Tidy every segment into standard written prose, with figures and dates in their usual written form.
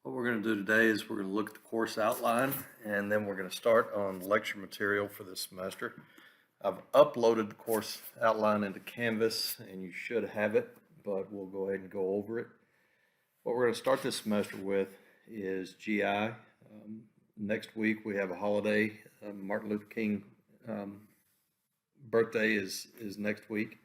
What we're going to do today is we're going to look at the course outline, and then we're going to start on lecture material for this semester. I've uploaded the course outline into Canvas, and you should have it, but we'll go ahead and go over it. What we're going to start this semester with is GI. Next week we have a holiday. Martin Luther King birthday is next week.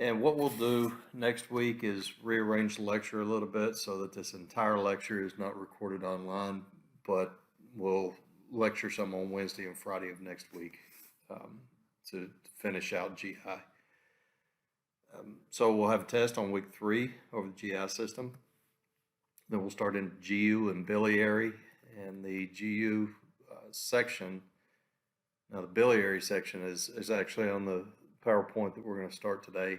And what we'll do next week is rearrange the lecture a little bit so that this entire lecture is not recorded online, but we'll lecture some on Wednesday and Friday of next week to finish out GI. So we'll have a test on week 3 over the GI system. Then we'll start in GU and biliary, and the GU section. Now the biliary section is actually on the PowerPoint that we're going to start today.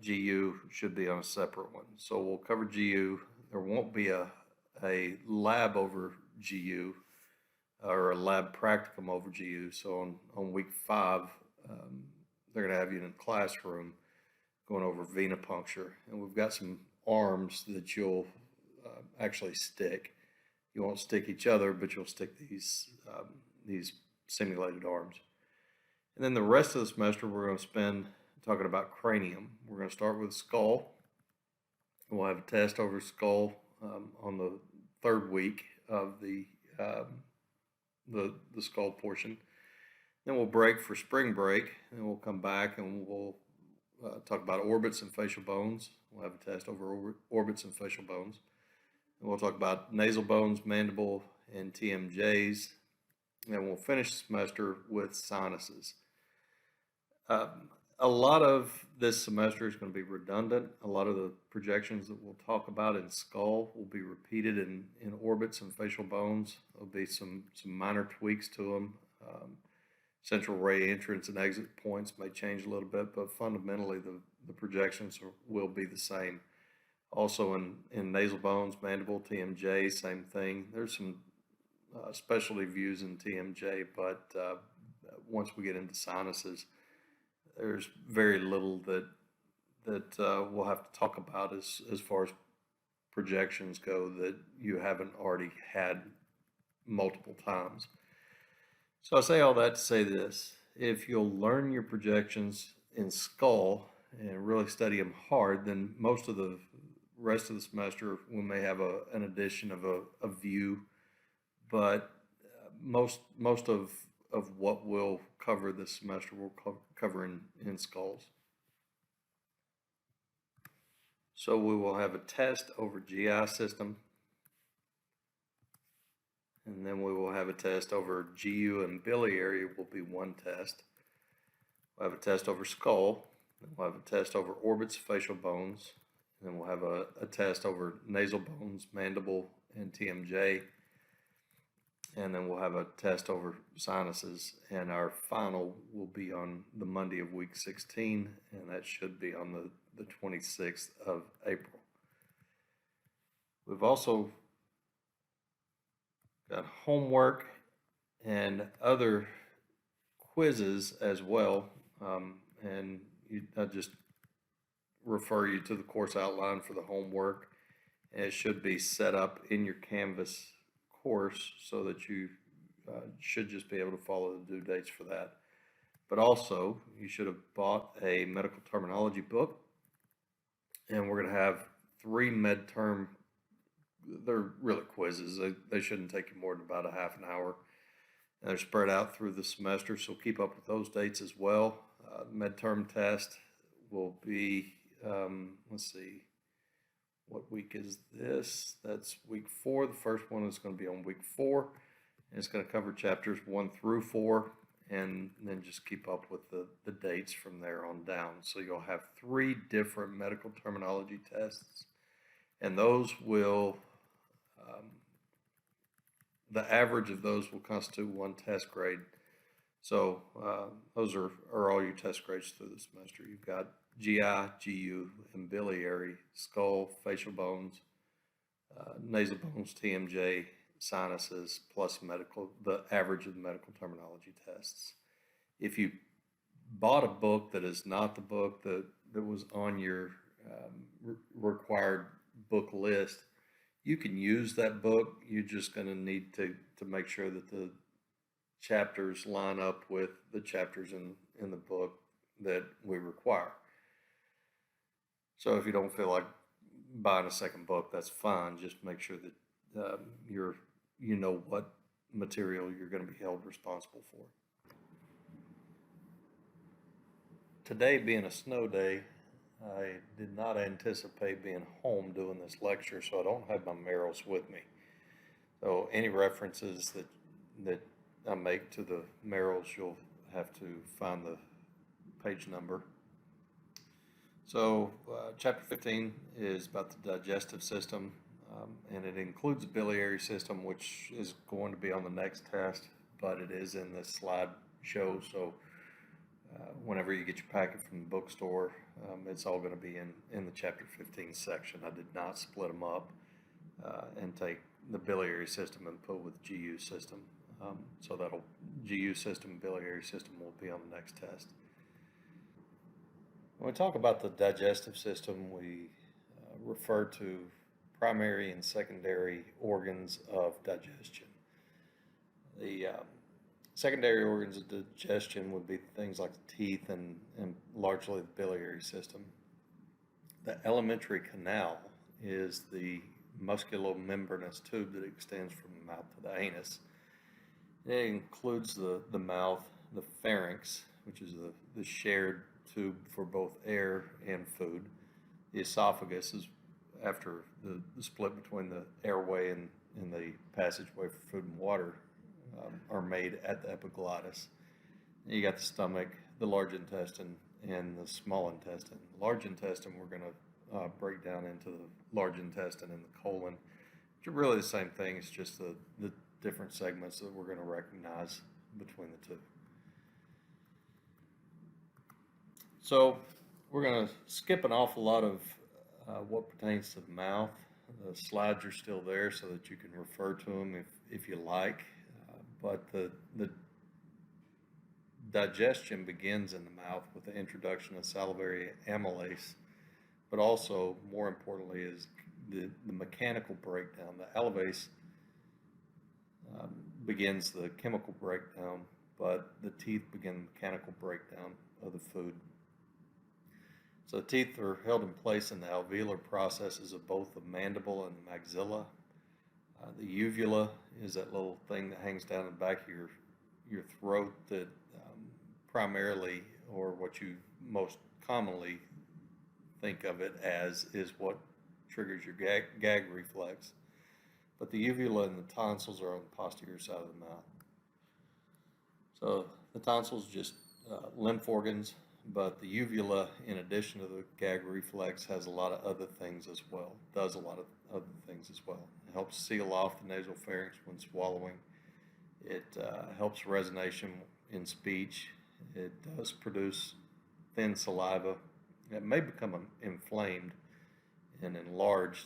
GU should be on a separate one. So we'll cover GU. There won't be a lab over GU or a lab practicum over GU. So on week 5, they're going to have you in a classroom going over venipuncture. And we've got some arms that you'll actually stick. You won't stick each other, but you'll stick these simulated arms. And then the rest of the semester we're going to spend talking about cranium. We're going to start with skull. We'll have a test over skull on the 3rd week of the skull portion. Then we'll break for spring break, and we'll come back and we'll talk about orbits and facial bones. We'll have a test over orbits and facial bones. And we'll talk about nasal bones, mandible, and TMJs. And we'll finish the semester with sinuses. A lot of this semester is going to be redundant. A lot of the projections that we'll talk about in skull will be repeated in orbits and facial bones. There'll be some minor tweaks to them. Central ray entrance and exit points may change a little bit, but fundamentally the projections will be the same. Also in nasal bones, mandible, TMJ, same thing. There's some specialty views in TMJ, but once we get into sinuses, there's very little that we'll have to talk about as far as projections go that you haven't already had multiple times. So I say all that to say this: if you'll learn your projections in skull and really study them hard, then most of the rest of the semester we may have an addition of a view, but most of what we'll cover this semester we'll cover in skulls. So we will have a test over GI system, and then we will have a test over GU and biliary will be one test. We'll have a test over skull, then we'll have a test over orbits, facial bones, and then we'll have a test over nasal bones, mandible, and TMJ. And then we'll have a test over sinuses, and our final will be on the Monday of week 16, and that should be on the 26th of April. We've also got homework and other quizzes as well, and I just refer you to the course outline for the homework, and it should be set up in your Canvas course so that you should just be able to follow the due dates for that. But also you should have bought a medical terminology book, and we're going to have 3 midterm. They're really quizzes. They shouldn't take you more than about a half an hour, and they're spread out through the semester, so keep up with those dates as well. Midterm test will be let's see, what week is this? That's week 4. The first one is going to be on week 4. And it's going to cover chapters 1 through 4, and then just keep up with the dates from there on down. So you'll have 3 different medical terminology tests, and those will, the average of those will constitute 1 test grade. So those are all your test grades through the semester. You've got GI, GU, and biliary, skull, facial bones, nasal bones, TMJ, sinuses, plus the average of the medical terminology tests. If you bought a book that is not the book that was on your required book list, You can use that book. You're just going to need to make sure that the chapters line up with the chapters in the book that we require. So if you don't feel like buying a second book, that's fine. Just make sure that you know what material you're going to be held responsible for. Today being a snow day, I did not anticipate being home doing this lecture, so I don't have my Merrills with me. So any references that I make to the Merrills, you'll have to find the page number. So chapter 15 is about the digestive system, and it includes the biliary system, which is going to be on the next test, but it is in this slide show. So whenever you get your packet from the bookstore, it's all going to be in the chapter 15 section. I did not split them up and take the biliary system and put with GU system. So that'll GU system, biliary system will be on the next test. When we talk about the digestive system, we refer to primary and secondary organs of digestion. The secondary organs of digestion would be things like the teeth and largely the biliary system. The alimentary canal is the musculomembranous tube that extends from the mouth to the anus. It includes the mouth, the pharynx, which is the shared tube for both air and food. The esophagus is after the split between the airway and the passageway for food and water are made at the epiglottis. You got the stomach, the large intestine, and the small intestine. The large intestine we're going to break down into the large intestine and the colon, which are really the same thing. It's just the different segments that we're going to recognize between the two. So we're going to skip an awful lot of what pertains to the mouth. The slides are still there so that you can refer to them if you like. But the digestion begins in the mouth with the introduction of salivary amylase, but also, more importantly, is the mechanical breakdown. The alivase begins the chemical breakdown, but the teeth begin the mechanical breakdown of the food. So the teeth are held in place in the alveolar processes of both the mandible and the maxilla. The uvula is that little thing that hangs down the back of your throat that primarily, or what you most commonly think of it as, is what triggers your gag reflex. But the uvula and the tonsils are on the posterior side of the mouth. So the tonsils just lymph organs, but the uvula, in addition to the gag reflex, has a lot of other things as well. Does a lot of other things as well. It helps seal off the nasal pharynx when swallowing. It helps resonation in speech. It does produce thin saliva. It may become inflamed and enlarged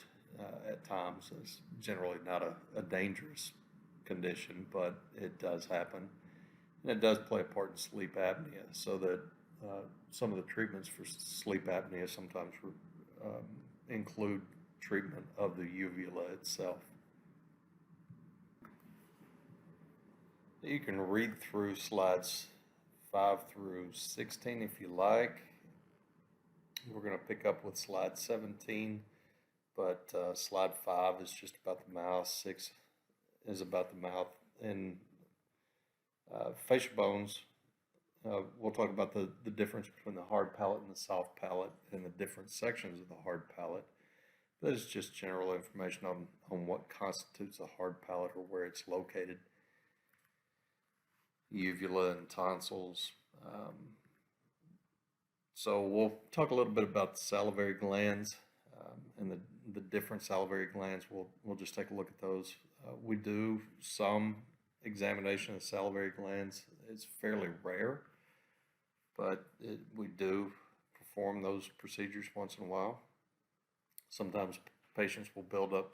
at times. It's generally not a dangerous condition, but it does happen. And it does play a part in sleep apnea, so that some of the treatments for sleep apnea sometimes include treatment of the uvula itself. You can read through slides 5 through 16 if you like. We're going to pick up with slide 17, but slide 5 is just about the mouth, 6 is about the mouth, and facial bones. We'll talk about the difference between the hard palate and the soft palate and the different sections of the hard palate. That is just general information on what constitutes a hard palate or where it's located. Uvula and tonsils. So we'll talk a little bit about the salivary glands and the different salivary glands. We'll just take a look at those. We do some examination of salivary glands. It's fairly rare, but we do perform those procedures once in a while. Sometimes patients will build up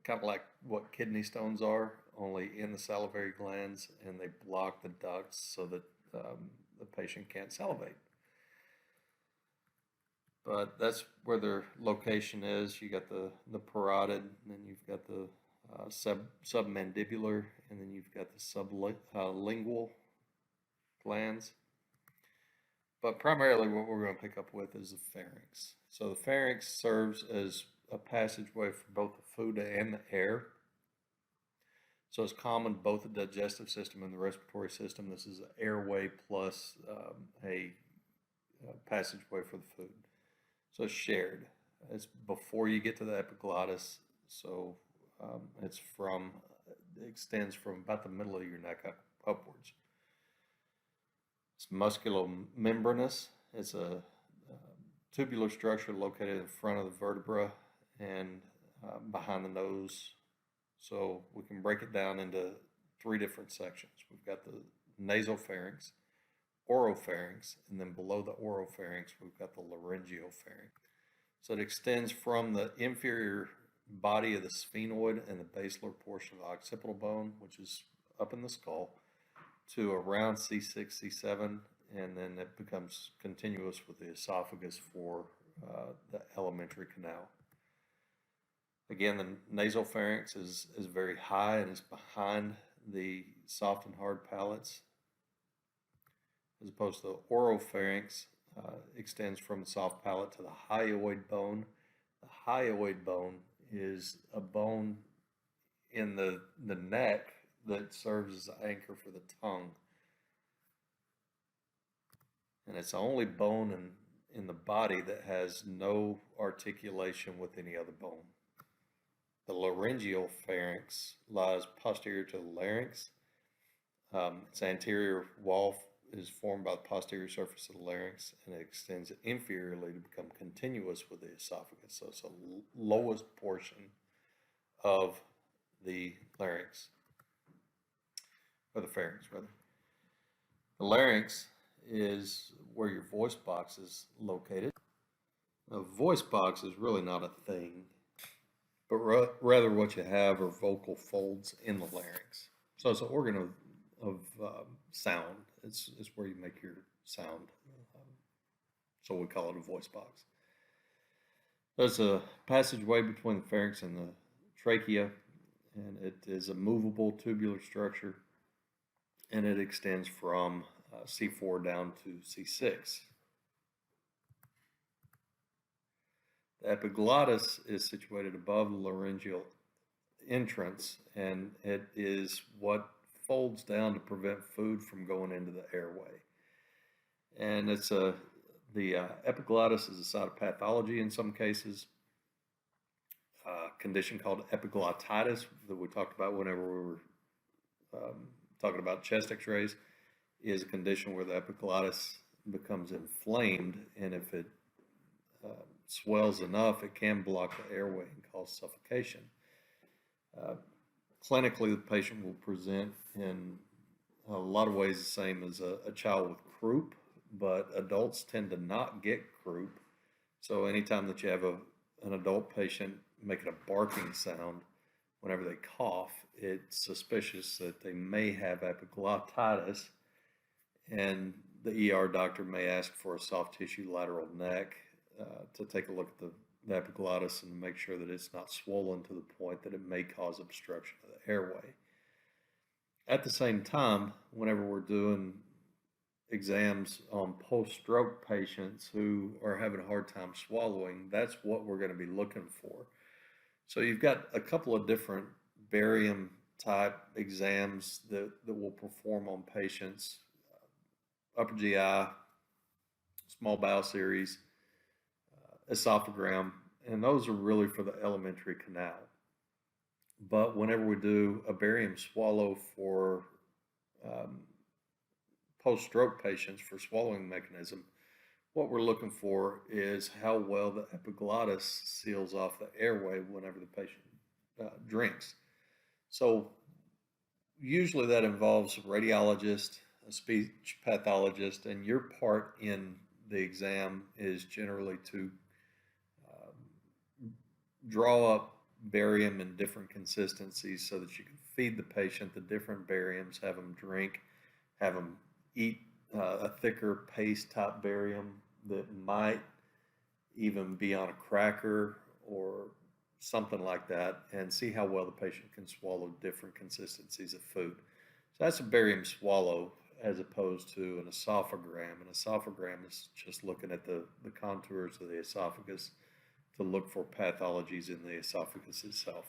kind of like what kidney stones are, only in the salivary glands, and they block the ducts so that the patient can't salivate. but that's where their location is. You got the parotid, and then you've got the submandibular, and then you've got the sublingual glands. But primarily, what we're going to pick up with is the pharynx. So the pharynx serves as a passageway for both the food and the air. So it's common to both the digestive system and the respiratory system. This is an airway plus a passageway for the food. So it's shared. It's before you get to the epiglottis. So it extends from about the middle of your neck upwards. It's musculomembranous. It's a tubular structure located in front of the vertebra and behind the nose. So we can break it down into three different sections. We've got the nasopharynx, oropharynx, and then below the oropharynx, we've got the laryngopharynx. So it extends from the inferior body of the sphenoid and the basilar portion of the occipital bone, which is up in the skull, to around C6, C7, and then it becomes continuous with the esophagus for the alimentary canal. Again, the nasopharynx is very high and is behind the soft and hard palates, as opposed to the oropharynx extends from the soft palate to the hyoid bone. The hyoid bone is a bone in the neck that serves as the anchor for the tongue. And it's the only bone in the body that has no articulation with any other bone. The laryngeal pharynx lies posterior to the larynx. Its anterior wall is formed by the posterior surface of the larynx, and it extends inferiorly to become continuous with the esophagus. So it's the lowest portion of the larynx, or the pharynx, rather. The larynx is where your voice box is located. A voice box is really not a thing, but rather what you have are vocal folds in the larynx. So it's an organ of sound. It's where you make your sound. So we call it a voice box. There's a passageway between the pharynx and the trachea, and it is a movable tubular structure, and it extends from C4 down to C6. The epiglottis is situated above the laryngeal entrance, and it is what folds down to prevent food from going into the airway. And it's the epiglottis is a site of pathology in some cases. A condition called epiglottitis that we talked about whenever we were talking about chest x-rays is a condition where the epiglottis becomes inflamed, and if it swells enough, it can block the airway and cause suffocation. Clinically, the patient will present in a lot of ways the same as a child with croup, but adults tend to not get croup. So anytime that you have an adult patient making a barking sound whenever they cough, it's suspicious that they may have epiglottitis, and the ER doctor may ask for a soft tissue lateral neck to take a look at the epiglottis and make sure that it's not swollen to the point that it may cause obstruction of the airway. At the same time, whenever we're doing exams on post-stroke patients who are having a hard time swallowing, that's what we're going to be looking for. So you've got a couple of different barium type exams that we'll perform on patients: upper GI, small bowel series, esophagram, and those are really for the alimentary canal. But whenever we do a barium swallow for post-stroke patients for swallowing mechanism, what we're looking for is how well the epiglottis seals off the airway whenever the patient drinks. So usually that involves a radiologist, a speech pathologist, and your part in the exam is generally to draw up barium in different consistencies so that you can feed the patient the different bariums, have them drink, have them eat a thicker paste type barium that might even be on a cracker or something like that, and see how well the patient can swallow different consistencies of food. So that's a barium swallow as opposed to an esophagram. An esophagram is just looking at the contours of the esophagus to look for pathologies in the esophagus itself.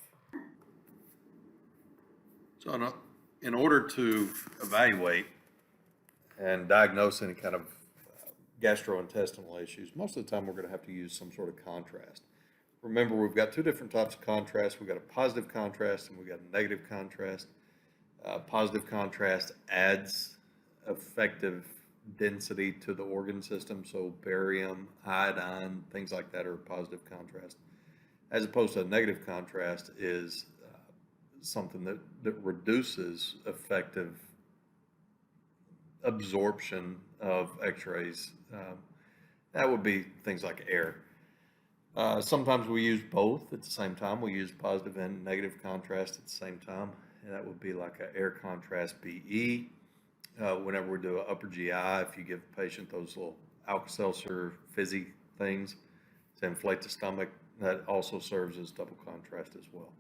So in order to evaluate and diagnose any kind of gastrointestinal issues, most of the time we're going to have to use some sort of contrast. Remember, we've got two different types of contrast. We've got a positive contrast and we've got a negative contrast. Positive contrast adds effective density to the organ system, so barium, iodine, things like that are positive contrast. As opposed to a negative contrast is something that reduces effective absorption of x-rays. That would be things like air. Sometimes we use both at the same time. We use positive and negative contrast at the same time, and that would be like an air contrast BE. Whenever we do an upper GI, if you give the patient those little Alka-Seltzer fizzy things to inflate the stomach, that also serves as double contrast as well.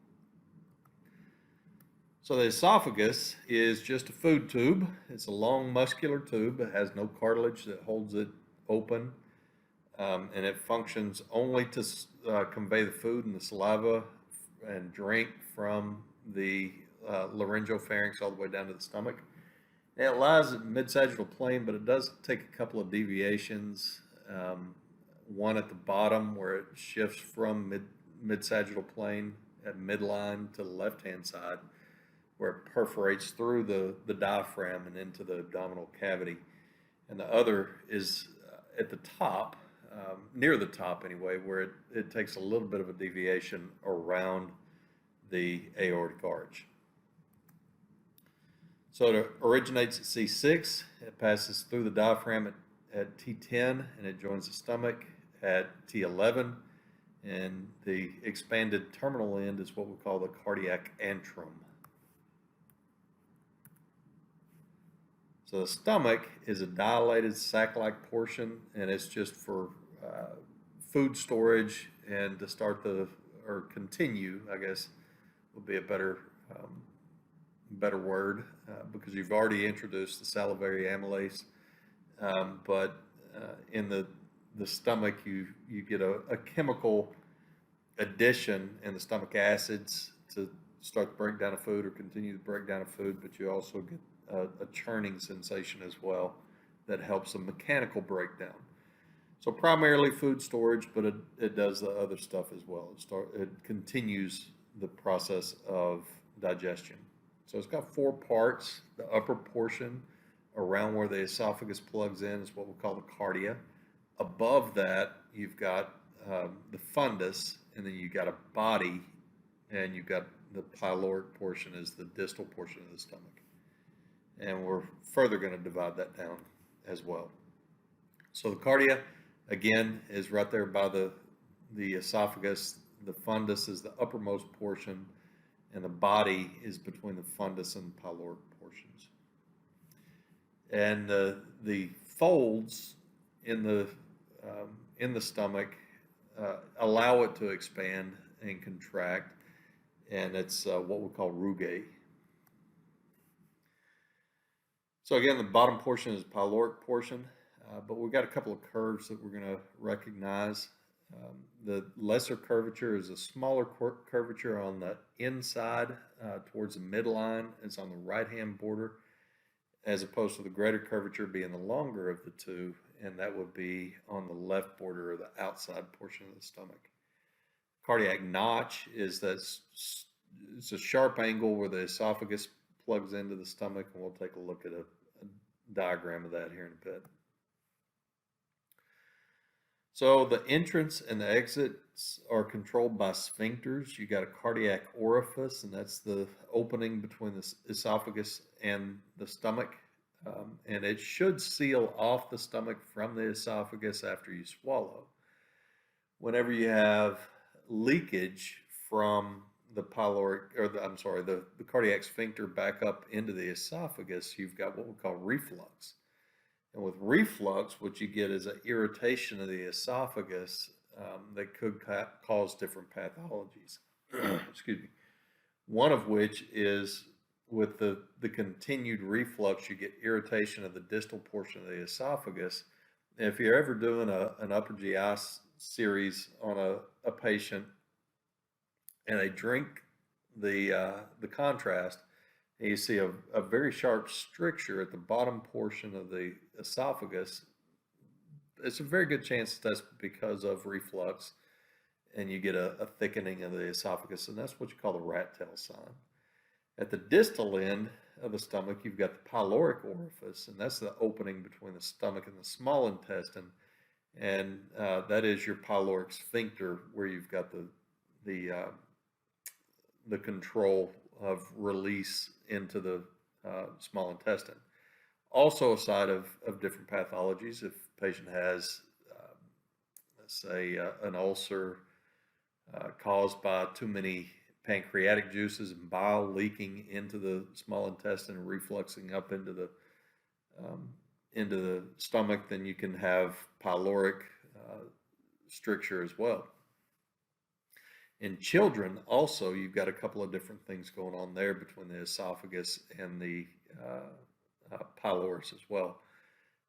So the esophagus is just a food tube. It's a long muscular tube. It has no cartilage that holds it open, and it functions only to convey the food and the saliva and drink from the laryngopharynx all the way down to the stomach. And it lies at mid-sagittal plane, but it does take a couple of deviations. One at the bottom where it shifts from mid-sagittal plane at midline to the left-hand side, where it perforates through the diaphragm and into the abdominal cavity. And the other is at the top, near the top anyway, where it takes a little bit of a deviation around the aortic arch. So it originates at C6, it passes through the diaphragm at T10, and it joins the stomach at T11, and the expanded terminal end is what we call the cardiac antrum. So the stomach is a dilated sac-like portion, and it's just for food storage and to start or continue, I guess, would be a better word, because you've already introduced the salivary amylase, but in the stomach you get a chemical addition in the stomach acids to start the breakdown of food or continue the breakdown of food, but you also get a churning sensation as well that helps a mechanical breakdown. So primarily food storage, but it does the other stuff as well. It continues the process of digestion. So it's got four parts. The upper portion around where the esophagus plugs in is what we call the cardia. Above that, you've got the fundus, and then you've got a body, and you've got the pyloric portion is the distal portion of the stomach. And we're further going to divide that down as well. So the cardia, again, is right there by the esophagus. The fundus is the uppermost portion, and the body is between the fundus and pyloric portions. And the folds in the stomach allow it to expand and contract, and it's what we call rugae. So again, the bottom portion is the pyloric portion, but we've got a couple of curves that we're going to recognize. The lesser curvature is a smaller curvature on the inside towards the midline. It's on the right-hand border, as opposed to the greater curvature being the longer of the two, and that would be on the left border or the outside portion of the stomach. Cardiac notch is it's a sharp angle where the esophagus plugs into the stomach, and we'll take a look at a diagram of that here in a bit. So the entrance and the exits are controlled by sphincters. You got a cardiac orifice, and that's the opening between the esophagus and the stomach. And it should seal off the stomach from the esophagus after you swallow. Whenever you have leakage from the pyloric, or the cardiac sphincter back up into the esophagus, you've got what we call reflux. And with reflux, what you get is an irritation of the esophagus that could cause different pathologies. Excuse me. One of which is with the continued reflux, you get irritation of the distal portion of the esophagus. And if you're ever doing an upper GI series on a patient and they drink the contrast, and you see a very sharp stricture at the bottom portion of the esophagus, it's a very good chance that's because of reflux, and you get a thickening of the esophagus, and that's what you call the rat tail sign. At the distal end of the stomach, you've got the pyloric orifice, and that's the opening between the stomach and the small intestine, and that is your pyloric sphincter, where you've got the control of release into the small intestine. Also, a side of different pathologies, if the patient has, let's say, an ulcer caused by too many pancreatic juices and bile leaking into the small intestine and refluxing up into the stomach, then you can have pyloric stricture as well. In children, also, you've got a couple of different things going on there between the esophagus and the pylorus as well.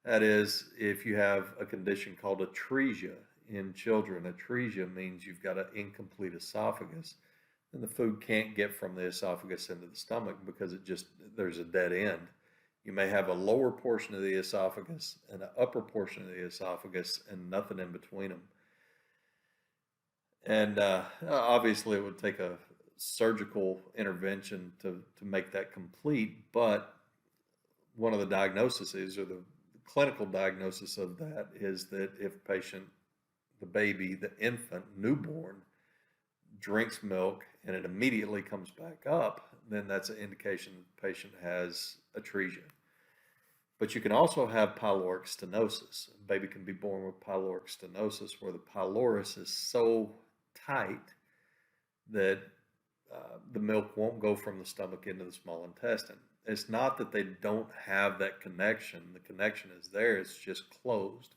That is, if you have a condition called atresia in children, atresia means you've got an incomplete esophagus, and the food can't get from the esophagus into the stomach because there's a dead end. You may have a lower portion of the esophagus and an upper portion of the esophagus and nothing in between them. And obviously it would take a surgical intervention to make that complete, but one of the diagnoses or the clinical diagnosis of that is that if patient, the baby, the infant, newborn, drinks milk and it immediately comes back up, then that's an indication the patient has atresia. But you can also have pyloric stenosis. A baby can be born with pyloric stenosis where the pylorus is so tight that the milk won't go from the stomach into the small intestine. It's not that they don't have that connection. The connection is there. It's just closed.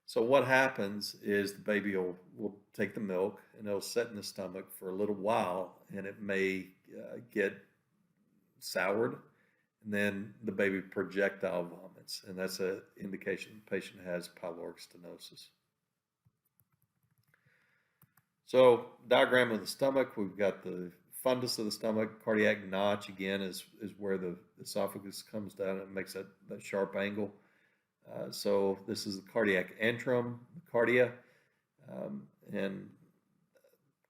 So what happens is the baby will take the milk and it'll sit in the stomach for a little while, and it may get soured, and then the baby projectile vomits, and that's an indication the patient has pyloric stenosis. So diagram of the stomach, we've got the fundus of the stomach. Cardiac notch, again, is where the esophagus comes down and makes that sharp angle. So this is the cardiac antrum, the cardia, and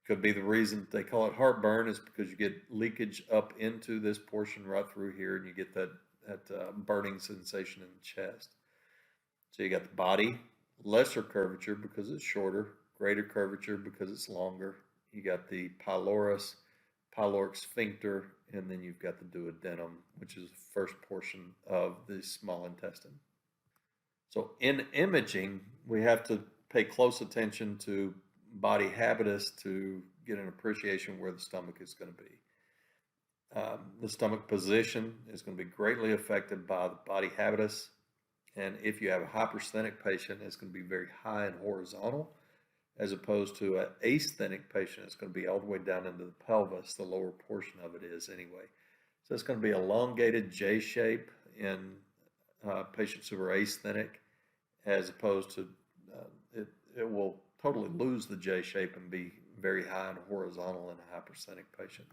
could be the reason they call it heartburn is because you get leakage up into this portion right through here, and you get that burning sensation in the chest. So you got the body, lesser curvature because it's shorter, greater curvature because it's longer. You got the pylorus, pyloric sphincter, and then you've got the duodenum, which is the first portion of the small intestine. So in imaging, we have to pay close attention to body habitus to get an appreciation where the stomach is going to be. The stomach position is going to be greatly affected by the body habitus. And if you have a hypersthenic patient, it's going to be very high and horizontal, as opposed to an asthenic patient, it's going to be all the way down into the pelvis. The lower portion of it is anyway. So it's going to be elongated J shape in patients who are asthenic, as opposed to it will totally lose the J shape and be very high and horizontal in a hypersthenic patient.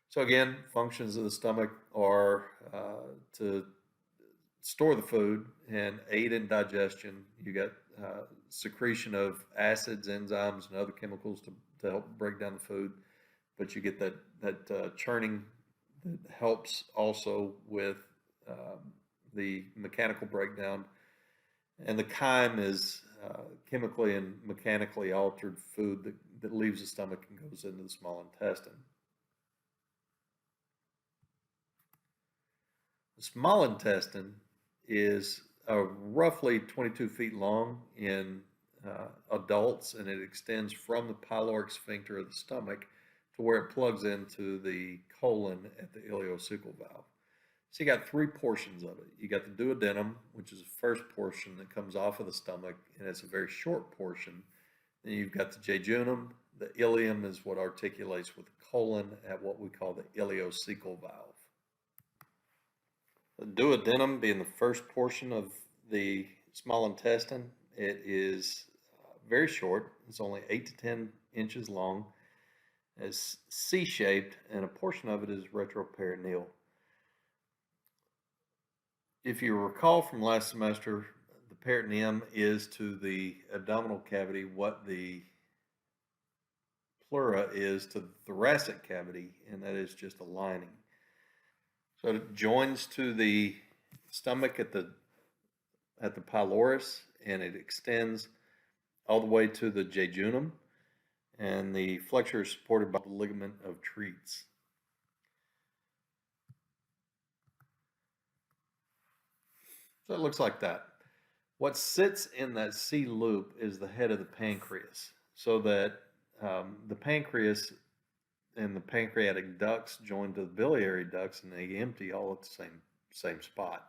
So again, functions of the stomach are to store the food and aid in digestion. You got secretion of acids, enzymes, and other chemicals to help break down the food, but you get that churning that helps also with the mechanical breakdown. And the chyme is chemically and mechanically altered food that leaves the stomach and goes into the small intestine. The small intestine is roughly 22 feet long in adults, and it extends from the pyloric sphincter of the stomach to where it plugs into the colon at the ileocecal valve. So you got three portions of it. You got the duodenum, which is the first portion that comes off of the stomach, and it's a very short portion. Then you've got the jejunum. The ileum is what articulates with the colon at what we call the ileocecal valve. The duodenum being the first portion of the small intestine, it is very short. It's only 8 to 10 inches long. It's C-shaped, and a portion of it is retroperitoneal. If you recall from last semester, the peritoneum is to the abdominal cavity what the pleura is to the thoracic cavity, and that is just a lining. So it joins to the stomach at the pylorus, and it extends all the way to the jejunum, and the flexure is supported by the ligament of Treitz. So it looks like that. What sits in that C loop is the head of the pancreas, so that the pancreas and the pancreatic ducts join to the biliary ducts, and they empty all at the same spot.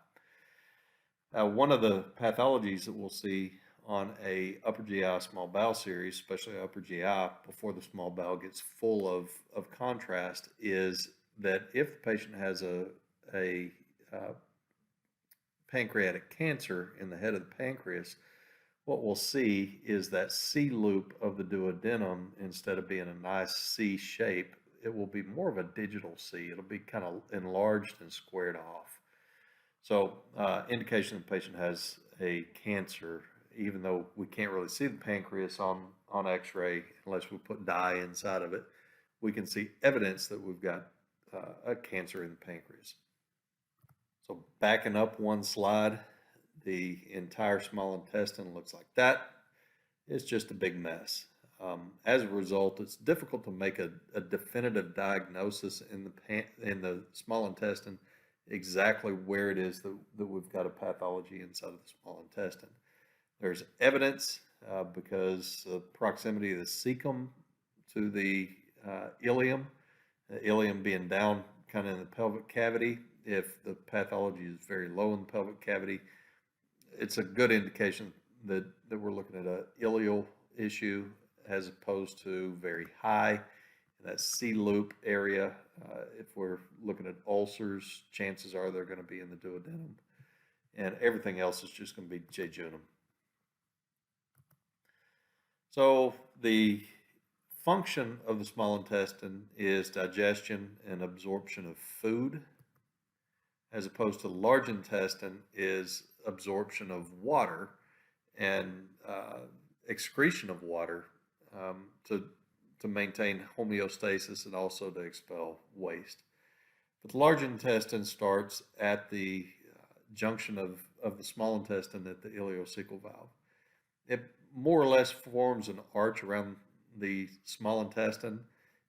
One of the pathologies that we'll see on a upper GI small bowel series, especially upper GI, before the small bowel gets full of contrast, is that if the patient has a pancreatic cancer in the head of the pancreas, what we'll see is that C loop of the duodenum, instead of being a nice C shape, it will be more of a digital C. It'll be kind of enlarged and squared off. So indication the patient has a cancer, even though we can't really see the pancreas on x-ray unless we put dye inside of it, we can see evidence that we've got a cancer in the pancreas. So backing up one slide, the entire small intestine looks like that. It's just a big mess. As a result, it's difficult to make a definitive diagnosis in the small intestine exactly where it is that we've got a pathology inside of the small intestine. There's evidence because of proximity of the cecum to the ileum being down kind of in the pelvic cavity. If the pathology is very low in the pelvic cavity, it's a good indication that we're looking at an ileal issue as opposed to very high in that C loop area. If we're looking at ulcers, chances are they're going to be in the duodenum, and everything else is just going to be jejunum. So the function of the small intestine is digestion and absorption of food, as opposed to the large intestine is absorption of water and excretion of water to maintain homeostasis and also to expel waste. But the large intestine starts at the junction of the small intestine at the ileocecal valve. It more or less forms an arch around the small intestine.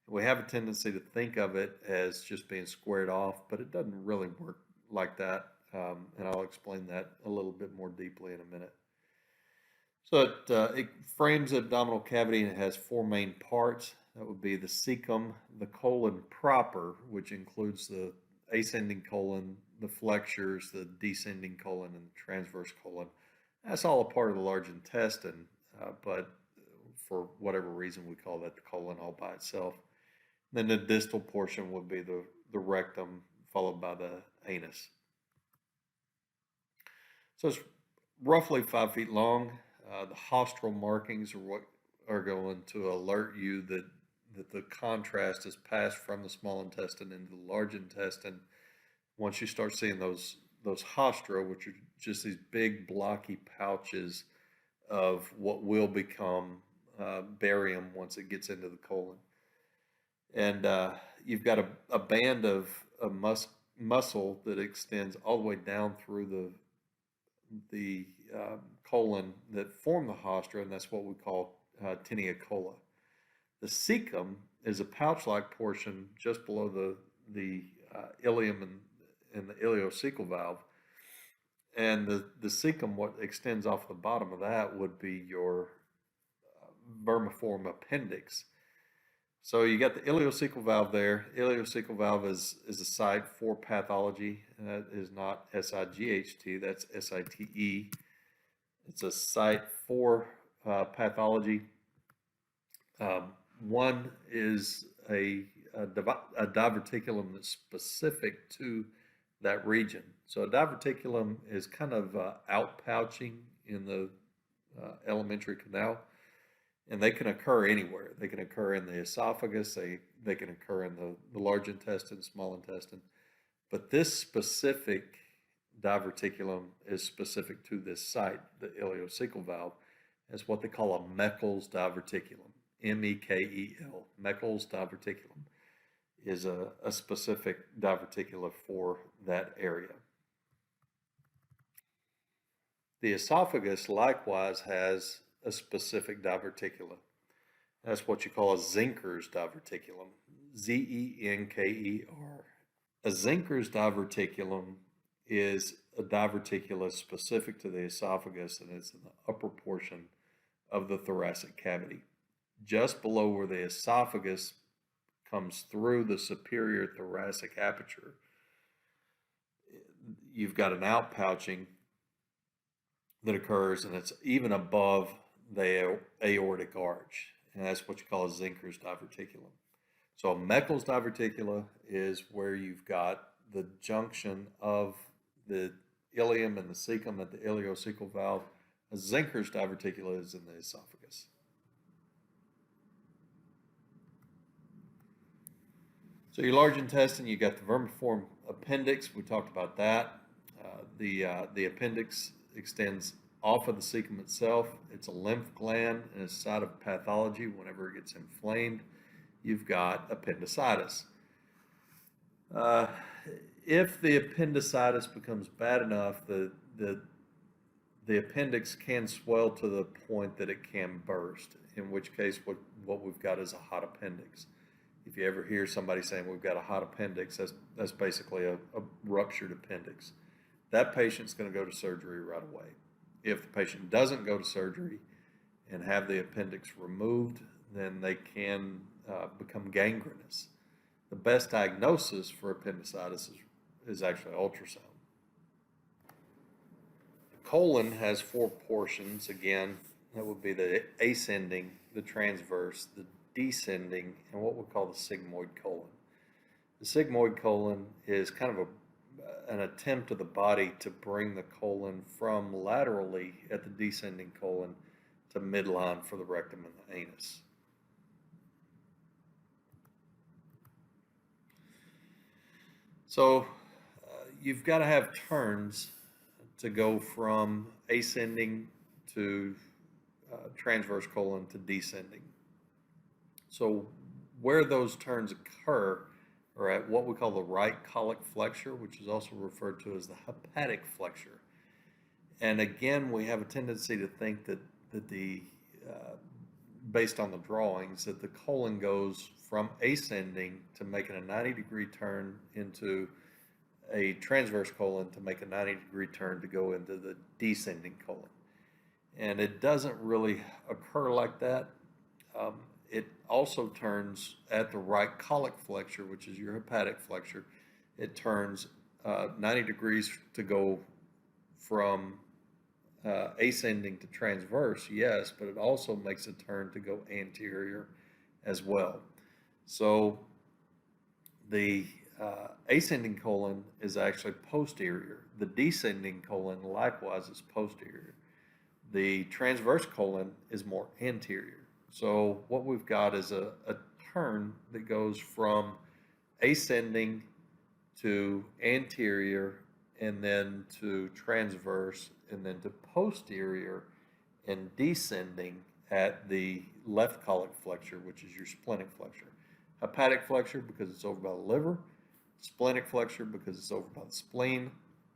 We have a tendency to think of it as just being squared off, but it doesn't really work like that, and I'll explain that a little bit more deeply in a minute. So it frames the abdominal cavity, and it has four main parts. That would be the cecum, the colon proper, which includes the ascending colon, the flexures, the descending colon, and the transverse colon. That's all a part of the large intestine, but for whatever reason we call that the colon all by itself. Then the distal portion would be the rectum, followed by the anus. So it's roughly 5 feet long. The haustral markings are what are going to alert you that the contrast is passed from the small intestine into the large intestine. Once you start seeing those haustra, which are just these big blocky pouches of what will become barium once it gets into the colon. And you've got a band of muscle that extends all the way down through the colon that form the haustra, and that's what we call tinea cola. The cecum is a pouch-like portion just below the ileum and the ileocecal valve, and the cecum, what extends off the bottom of that, would be your vermiform appendix. So you got the ileocecal valve there. Ileocecal valve is a site for pathology. That is not SIGHT, that's SITE. It's a site for pathology. One is a diverticulum that's specific to that region. So a diverticulum is kind of outpouching in the alimentary canal, and they can occur anywhere. They can occur in the esophagus, they can occur in the large intestine, small intestine. But this specific diverticulum is specific to this site, the ileocecal valve, as what they call a Meckel's diverticulum. Mekel, Meckel's diverticulum is a specific diverticula for that area. The esophagus likewise has a specific diverticula. That's what you call a Zenker's diverticulum, Zenker. A Zenker's diverticulum is a diverticula specific to the esophagus, and it's in the upper portion of the thoracic cavity. Just below where the esophagus comes through the superior thoracic aperture, you've got an outpouching that occurs, and it's even above the aortic arch, and that's what you call a Zenker's diverticulum. So a Meckel's diverticula is where you've got the junction of the ileum and the cecum at the ileocecal valve. A Zenker's diverticula is in the esophagus. So your large intestine, you got the vermiform appendix. We talked about that. The appendix extends off of the cecum itself. It's a lymph gland and a site of pathology. Whenever it gets inflamed, you've got appendicitis. If the appendicitis becomes bad enough, the appendix can swell to the point that it can burst, in which case what we've got is a hot appendix. If you ever hear somebody saying we've got a hot appendix, that's basically a ruptured appendix. That patient's going to go to surgery right away. If the patient doesn't go to surgery and have the appendix removed, then they can become gangrenous. The best diagnosis for appendicitis is actually ultrasound. The colon has 4 portions. Again, that would be the ascending, the transverse, the descending, and what we call the sigmoid colon. The sigmoid colon is kind of an attempt of the body to bring the colon from laterally at the descending colon to midline for the rectum and the anus. So you've got to have turns to go from ascending to transverse colon to descending. So where those turns occur are at what we call the right colic flexure, which is also referred to as the hepatic flexure. And again, we have a tendency to think that based on the drawings, that the colon goes from ascending to making a 90-degree turn into a transverse colon to make a 90-degree turn to go into the descending colon. And it doesn't really occur like that. It also turns at the right colic flexure, which is your hepatic flexure. It turns 90 degrees to go from ascending to transverse, yes, but it also makes a turn to go anterior as well. So the ascending colon is actually posterior. The descending colon likewise is posterior. The transverse colon is more anterior. So what we've got is a turn that goes from ascending to anterior, and then to transverse, and then to posterior, and descending at the left colic flexure, which is your splenic flexure. Hepatic flexure because it's over by the liver, splenic flexure because it's over by the spleen.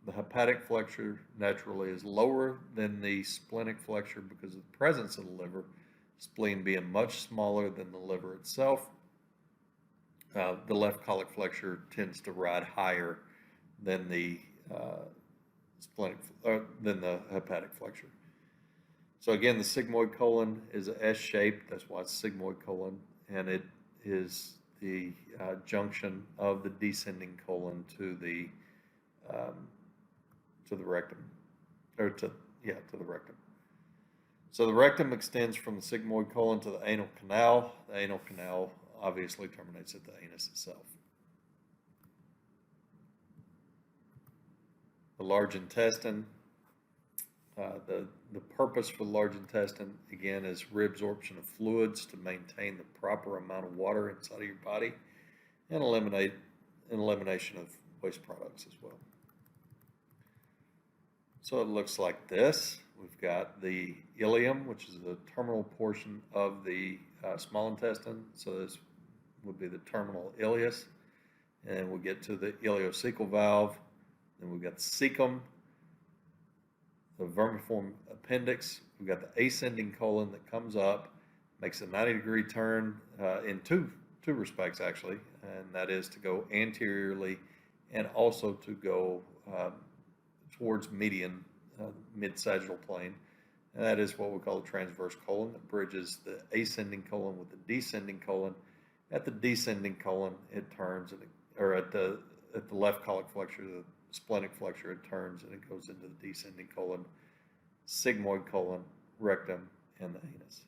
The hepatic flexure naturally is lower than the splenic flexure because of the presence of the liver, spleen being much smaller than the liver itself. The left colic flexure tends to ride higher than the than the hepatic flexure. So again, the sigmoid colon is a S-shaped. That's why it's sigmoid colon, and is the junction of the descending colon to the rectum, or to the rectum. So the rectum extends from the sigmoid colon to the anal canal. The anal canal obviously terminates at the anus itself. The large intestine. The purpose for the large intestine, again, is reabsorption of fluids to maintain the proper amount of water inside of your body and elimination of waste products as well. So it looks like this. We've got the ileum, which is the terminal portion of the small intestine. So this would be the terminal ileus. And we'll get to the ileocecal valve. Then we've got the cecum, the vermiform appendix. We've got the ascending colon that comes up, makes a 90-degree turn in two respects actually, and that is to go anteriorly and also to go towards median, mid-sagittal plane. And that is what we call a transverse colon that bridges the ascending colon with the descending colon. At the descending colon, it turns, or at the left colic flexure, the splenic flexure, it turns and it goes into the descending colon, sigmoid colon, rectum, and the anus.